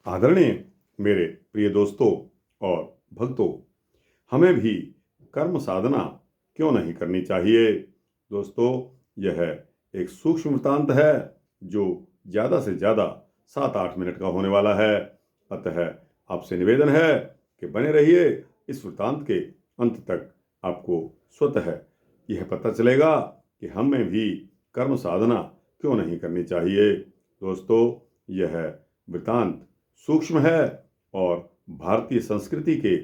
आदरणीय मेरे प्रिय दोस्तों और भक्तों, हमें भी कर्म साधना क्यों नहीं करनी चाहिए। दोस्तों, यह एक सूक्ष्म वृत्तांत है जो ज़्यादा से ज़्यादा 7-8 मिनट का होने वाला है। अतः आपसे निवेदन है कि बने रहिए इस वृत्तांत के अंत तक। आपको स्वतः यह पता चलेगा कि हमें भी कर्म साधना क्यों नहीं करनी चाहिए। दोस्तों, यह वृत्तांत सूक्ष्म है और भारतीय संस्कृति के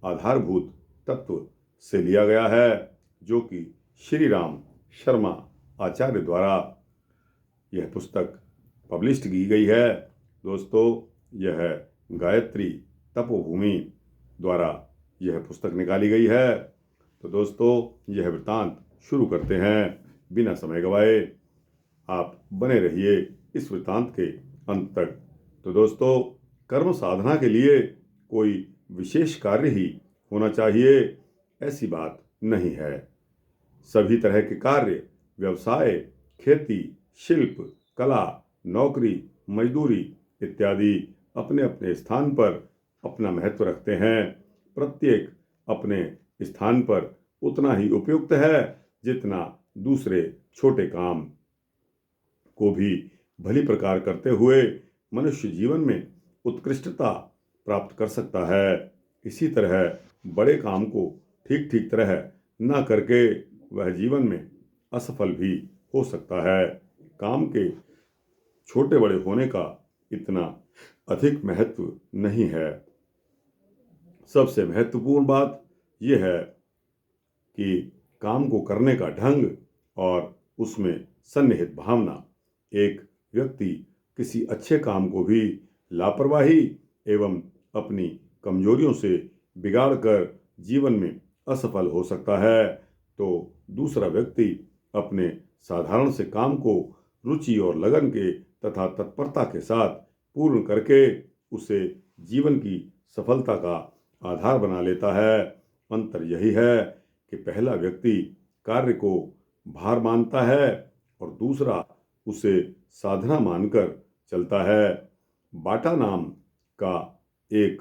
आधारभूत तत्व से लिया गया है, जो कि श्री राम शर्मा आचार्य द्वारा यह पुस्तक पब्लिश की गई है। दोस्तों, यह गायत्री तपोभूमि द्वारा यह पुस्तक निकाली गई है। तो दोस्तों, यह वृत्तांत शुरू करते हैं बिना समय गवाए। आप बने रहिए इस वृत्तांत के अंत तक। तो दोस्तों, कर्म साधना के लिए कोई विशेष कार्य ही होना चाहिए, ऐसी बात नहीं है। सभी तरह के कार्य, व्यवसाय, खेती, शिल्प, कला, नौकरी, मजदूरी इत्यादि अपने अपने स्थान पर अपना महत्व रखते हैं। प्रत्येक अपने स्थान पर उतना ही उपयुक्त है जितना दूसरे छोटे काम को भी भली प्रकार करते हुए मनुष्य जीवन में उत्कृष्टता प्राप्त कर सकता है। इसी तरह बड़े काम को ठीक ठीक तरह न करके वह जीवन में असफल भी हो सकता है। काम के छोटे बड़े होने का इतना अधिक महत्व नहीं है। सबसे महत्वपूर्ण बात यह है कि काम को करने का ढंग और उसमें सन्निहित भावना। एक व्यक्ति किसी अच्छे काम को भी लापरवाही एवं अपनी कमजोरियों से बिगाड़ कर जीवन में असफल हो सकता है, तो दूसरा व्यक्ति अपने साधारण से काम को रुचि और लगन के तथा तत्परता के साथ पूर्ण करके उसे जीवन की सफलता का आधार बना लेता है। अंतर यही है कि पहला व्यक्ति कार्य को भार मानता है और दूसरा उसे साधना मानकर चलता है। बाटा नाम का एक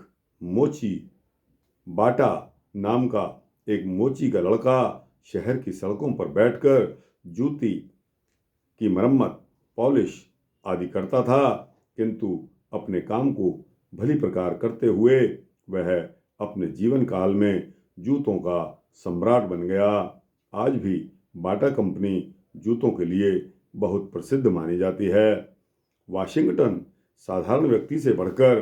मोची का लड़का शहर की सड़कों पर बैठकर जूती की मरम्मत, पॉलिश आदि करता था, किंतु अपने काम को भली प्रकार करते हुए वह अपने जीवन काल में जूतों का सम्राट बन गया। आज भी बाटा कंपनी जूतों के लिए बहुत प्रसिद्ध मानी जाती है। वाशिंगटन साधारण व्यक्ति से बढ़कर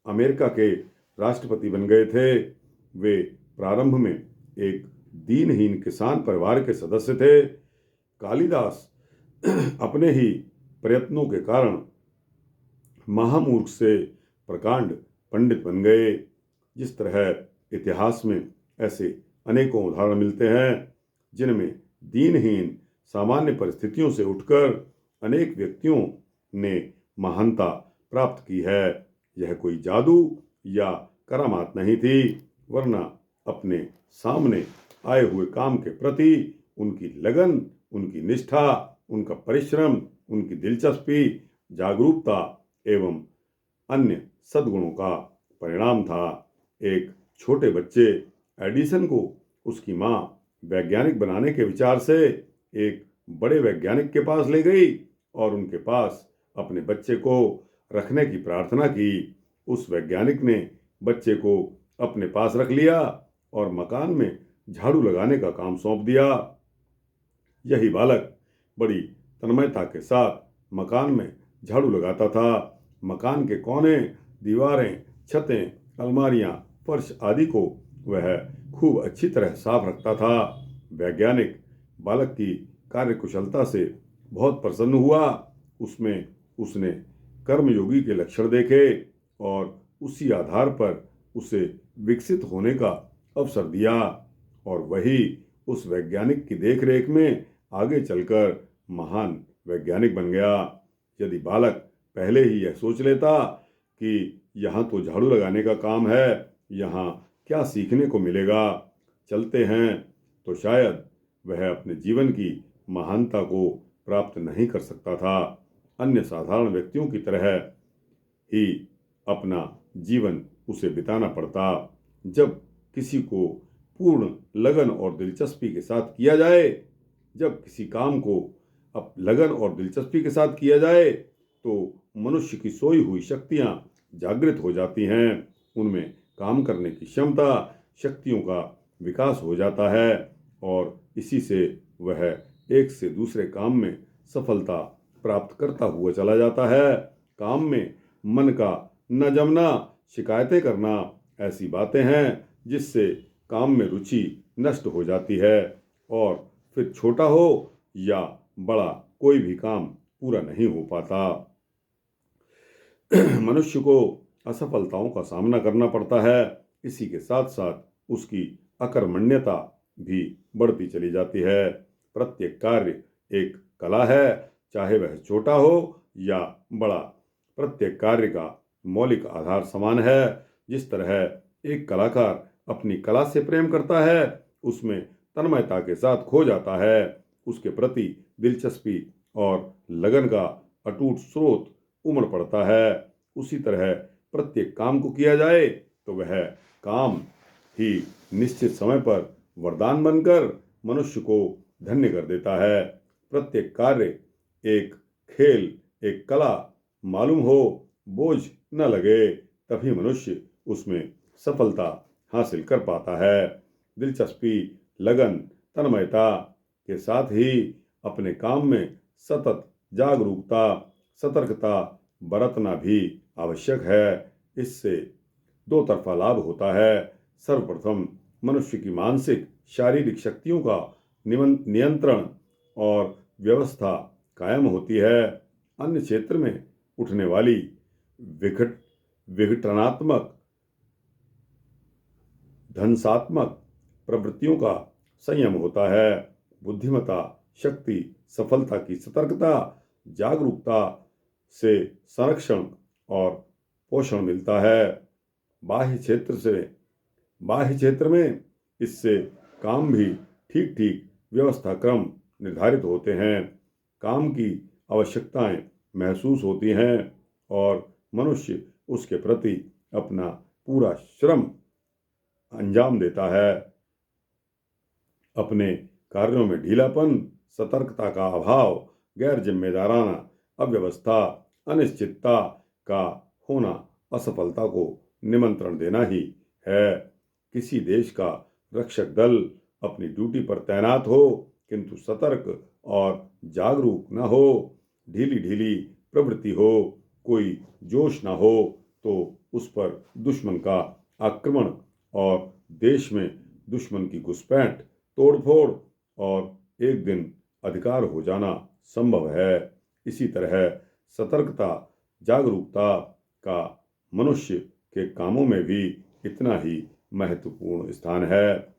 अमेरिका के राष्ट्रपति बन गए थे। वे प्रारंभ में एक दीनहीन किसान परिवार के सदस्य थे। कालिदास अपने ही प्रयत्नों के कारण महामूर्ख से प्रकांड पंडित बन गए। जिस तरह इतिहास में ऐसे अनेकों उदाहरण मिलते हैं जिनमें दीनहीन सामान्य परिस्थितियों से उठकर अनेक व्यक्तियों ने महानता प्राप्त की है। यह कोई जादू या करामात नहीं थी, वरना अपने सामने आए हुए काम के प्रति उनकी लगन, उनकी निष्ठा, उनका परिश्रम, उनकी दिलचस्पी, जागरूकता एवं अन्य सद्गुणों का परिणाम था। एक छोटे बच्चे एडिसन को उसकी माँ वैज्ञानिक बनाने के विचार से एक बड़े वैज्ञानिक के पास ले गई और उनके पास अपने बच्चे को रखने की प्रार्थना की। उस वैज्ञानिक ने बच्चे को अपने पास रख लिया और मकान में झाड़ू लगाने का काम सौंप दिया। यही बालक बड़ी तन्मयता के साथ मकान में झाड़ू लगाता था। मकान के कोने, दीवारें, छतें, अलमारियां, फर्श आदि को वह खूब अच्छी तरह साफ रखता था। वैज्ञानिक बालक की कार्यकुशलता से बहुत प्रसन्न हुआ। उसमें उसने कर्मयोगी के लक्षण देखे और उसी आधार पर उसे विकसित होने का अवसर दिया और वही उस वैज्ञानिक की देखरेख में आगे चलकर महान वैज्ञानिक बन गया। यदि बालक पहले ही यह सोच लेता कि यहाँ तो झाड़ू लगाने का काम है, यहाँ क्या सीखने को मिलेगा, चलते हैं, तो शायद वह अपने जीवन की महानता को प्राप्त नहीं कर सकता था। अन्य साधारण व्यक्तियों की तरह ही अपना जीवन उसे बिताना पड़ता। जब किसी को पूर्ण लगन और दिलचस्पी के साथ किया जाए, जब किसी काम को अब लगन और दिलचस्पी के साथ किया जाए तो मनुष्य की सोई हुई शक्तियां जागृत हो जाती हैं। उनमें काम करने की क्षमता, शक्तियों का विकास हो जाता है और इसी से वह एक से दूसरे काम में सफलता प्राप्त करता हुआ चला जाता है। काम में मन का न जमना, शिकायतें करना, ऐसी बातें हैं जिससे काम में रुचि नष्ट हो जाती है और फिर छोटा हो या बड़ा कोई भी काम पूरा नहीं हो पाता। मनुष्य को असफलताओं का सामना करना पड़ता है। इसी के साथ साथ उसकी अकर्मण्यता भी बढ़ती चली जाती है। प्रत्येक कार्य एक कला है, चाहे वह छोटा हो या बड़ा। प्रत्येक कार्य का मौलिक आधार समान है। जिस तरह एक कलाकार अपनी कला से प्रेम करता है, उसमें तन्मयता के साथ खो जाता है, उसके प्रति दिलचस्पी और लगन का अटूट स्रोत उमड़ पड़ता है, उसी तरह प्रत्येक काम को किया जाए तो वह काम ही निश्चित समय पर वरदान बनकर मनुष्य को धन्य कर देता है। प्रत्येक कार्य एक खेल, एक कला मालूम हो, बोझ न लगे, तभी मनुष्य उसमें सफलता हासिल कर पाता है। दिलचस्पी, लगन, तन्मयता के साथ ही अपने काम में सतत जागरूकता, सतर्कता बरतना भी आवश्यक है। इससे दो तरफा लाभ होता है। सर्वप्रथम मनुष्य की मानसिक शारीरिक शक्तियों का नियंत्रण और व्यवस्था कायम होती है। अन्य क्षेत्र में उठने वाली विघटनात्मक, ध्वंसात्मक प्रवृत्तियों का संयम होता है। बुद्धिमत्ता, शक्ति, सफलता की सतर्कता, जागरूकता से संरक्षण और पोषण मिलता है। बाह्य क्षेत्र में इससे काम भी ठीक ठीक व्यवस्था क्रम निर्धारित होते हैं, काम की आवश्यकताएं महसूस होती हैं और मनुष्य उसके प्रति अपना पूरा श्रम अंजाम देता है। अपने कार्यों में ढीलापन, सतर्कता का अभाव, गैर जिम्मेदाराना अव्यवस्था, अनिश्चितता का होना असफलता को निमंत्रण देना ही है। किसी देश का रक्षक दल अपनी ड्यूटी पर तैनात हो किंतु सतर्क और जागरूक न हो, ढीली ढीली प्रवृत्ति हो, कोई जोश न हो तो उस पर दुश्मन का आक्रमण और देश में दुश्मन की घुसपैठ, तोड़फोड़ और एक दिन अधिकार हो जाना संभव है। इसी तरह सतर्कता, जागरूकता का मनुष्य के कामों में भी इतना ही महत्वपूर्ण स्थान है।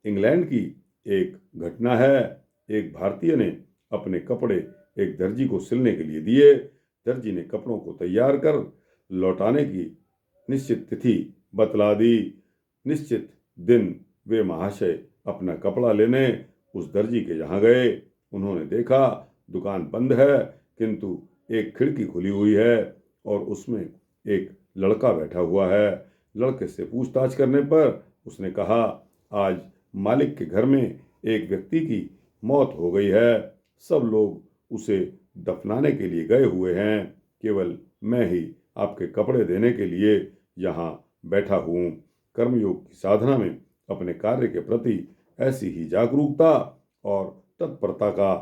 इंग्लैंड की एक घटना है। एक भारतीय ने अपने कपड़े एक दर्जी को सिलने के लिए दिए। दर्जी ने कपड़ों को तैयार कर लौटाने की निश्चित तिथि बतला दी। निश्चित दिन वे महाशय अपना कपड़ा लेने उस दर्जी के यहाँ गए। उन्होंने देखा दुकान बंद है किंतु एक खिड़की खुली हुई है और उसमें एक लड़का बैठा हुआ है। लड़के से पूछताछ करने पर उसने कहा, आज मालिक के घर में एक व्यक्ति की मौत हो गई है, सब लोग उसे दफनाने के लिए गए हुए हैं, केवल मैं ही आपके कपड़े देने के लिए यहाँ बैठा हूँ। कर्मयोग की साधना में अपने कार्य के प्रति ऐसी ही जागरूकता और तत्परता का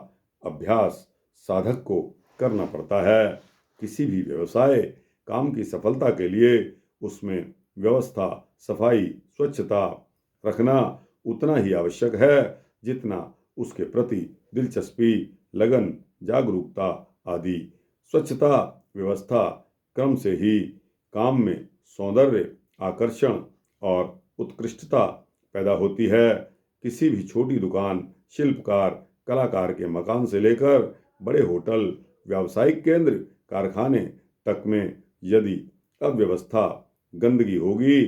अभ्यास साधक को करना पड़ता है। किसी भी व्यवसाय, काम की सफलता के लिए उसमें व्यवस्था, सफाई, स्वच्छता रखना उतना ही आवश्यक है जितना उसके प्रति दिलचस्पी, लगन, जागरूकता आदि। स्वच्छता, व्यवस्था, क्रम से ही काम में सौंदर्य, आकर्षण और उत्कृष्टता पैदा होती है। किसी भी छोटी दुकान, शिल्पकार, कलाकार के मकान से लेकर बड़े होटल, व्यावसायिक केंद्र, कारखाने तक में यदि अव्यवस्था, गंदगी होगी,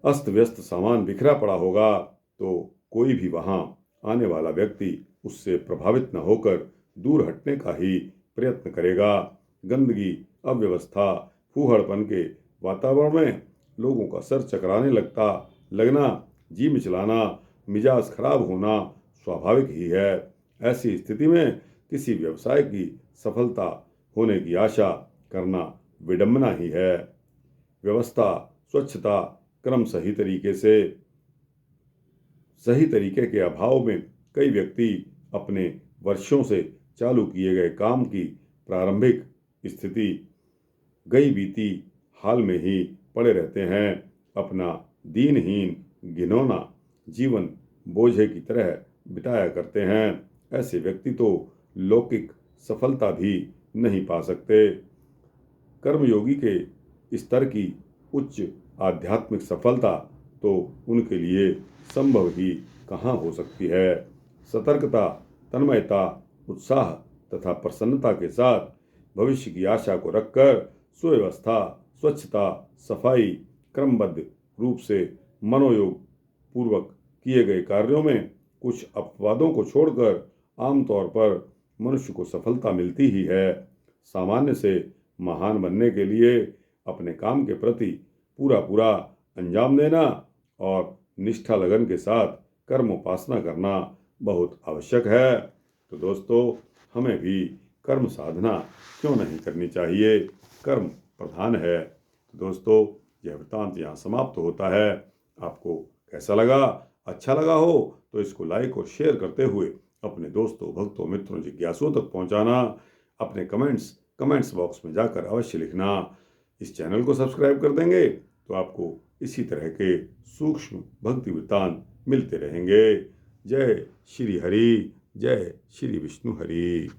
अस्त व्यस्त सामान बिखरा पड़ा होगा तो कोई भी वहां आने वाला व्यक्ति उससे प्रभावित न होकर दूर हटने का ही प्रयत्न करेगा। गंदगी, अव्यवस्था, फूहड़पन के वातावरण में लोगों का सर चकराने लगना, जी मिचलाना, मिजाज खराब होना स्वाभाविक ही है। ऐसी स्थिति में किसी व्यवसाय की सफलता होने की आशा करना विडंबना ही है। व्यवस्था, स्वच्छता, क्रम सही तरीके के अभाव में कई व्यक्ति अपने वर्षों से चालू किए गए काम की प्रारंभिक स्थिति गई बीती हाल में ही पड़े रहते हैं। अपना दीनहीन घिनौना जीवन बोझे की तरह बिताया करते हैं। ऐसे व्यक्ति तो लौकिक सफलता भी नहीं पा सकते। कर्मयोगी के स्तर की उच्च आध्यात्मिक सफलता तो उनके लिए संभव ही कहाँ हो सकती है। सतर्कता, तन्मयता, उत्साह तथा प्रसन्नता के साथ भविष्य की आशा को रखकर सुव्यवस्था, स्वच्छता, सफाई, क्रमबद्ध रूप से मनोयोग पूर्वक किए गए कार्यों में कुछ अपवादों को छोड़कर आमतौर पर मनुष्य को सफलता मिलती ही है। सामान्य से महान बनने के लिए अपने काम के प्रति पूरा अंजाम देना और निष्ठा लगन के साथ कर्मोपासना करना बहुत आवश्यक है। तो दोस्तों, हमें भी कर्म साधना क्यों नहीं करनी चाहिए। कर्म प्रधान है। तो दोस्तों, यह वृत्तांत यहाँ समाप्त होता है। आपको कैसा लगा? अच्छा लगा हो तो इसको लाइक और शेयर करते हुए अपने दोस्तों, भक्तों, मित्रों, जिज्ञासुओं तक पहुँचाना। अपने कमेंट्स बॉक्स में जाकर अवश्य लिखना। इस चैनल को सब्सक्राइब कर देंगे तो आपको इसी तरह के सूक्ष्म भक्ति वृत्तांत मिलते रहेंगे। जय श्री हरि, जय श्री विष्णु हरि।